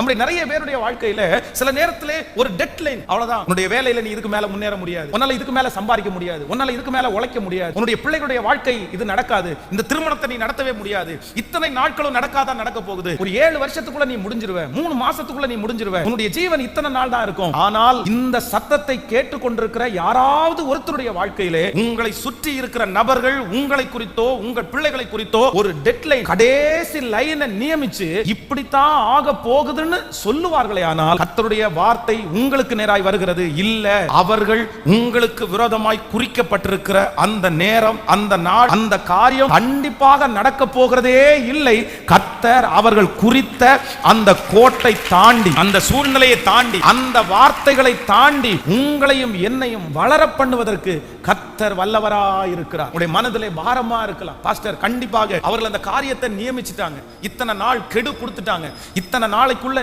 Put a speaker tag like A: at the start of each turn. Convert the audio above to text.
A: நம்முடைய நிறைய பேருடைய வாழ்க்கையில சில நேரத்திலே ஒரு டெட்லைன், அவ்வளவுதான். உன்னுடைய வேலையில நீ இதுக்கு மேல முன்னேற முடியாது, உன்னால இதுக்கு மேல சம்பாதிக்க முடியாது, உன்னால இதுக்கு மேல உழைக்க முடியாது, உன்னுடைய பிள்ளைகளுடைய வாழ்க்கை இது நடக்காது, இந்த திருமணத்தை நீ நடத்தவே முடியாது, இத்தனை நாட்களும் நடக்காதான் நடக்க போகுது, ஒரு 7 வருஷத்துக்குள்ள நீ முடிஞ்சிருவ, 3 மாசத்துக்குள்ள நீ முடிஞ்சிருவ, உன்னுடைய ஜீவன் இத்தனை நாள் தான் இருக்கும். ஆனால் இந்த சத்தத்தை கேட்டுக்கொண்டிருக்கிற யாராவது ஒருத்தருடைய வாழ்க்கையிலே உங்களை சுற்றி இருக்கிற நபர்கள் உங்களை குறித்தோ உங்கள் பிள்ளைகளை குறித்தோ ஒரு டெட்லைன், கடைசி லைனை நியமிச்சு இப்படித்தான் ஆக போகுதுன்னு சொல்லுவார்களே, ஆனால் கர்த்தருடைய வார்த்தை உங்களுக்கு நேராய் வருகிறது. இல்ல, அவர்கள் உங்களுக்கு விரோதமாய் குறிக்கப்பட்டிருக்கிற அந்த நேரம், அந்த நாள், அந்த காரியம் கண்டிப்பாக நடக்க போகிறதே இல்லை. கர்த்தர் அவர்கள் குறித்த அந்த கோட்டை தாண்டி, அந்த சூழ்நிலையை தாண்டி, அந்த வார்த்தைகளை தாண்டி உங்களையும் என்னையும் வளர பண்ணுவதற்கு கர்த்தர் வல்லவராய் இருக்கிறார். உங்களுடைய மனதிலே பாரமா இருக்கலாம், பாஸ்டர் கண்டிப்பாக அவர்கள் அந்த காரியத்தை நியமிச்சிட்டாங்க, இத்தனை நாள் கெடு கொடுத்துட்டாங்க, இத்தனை நாளைக்குள்ள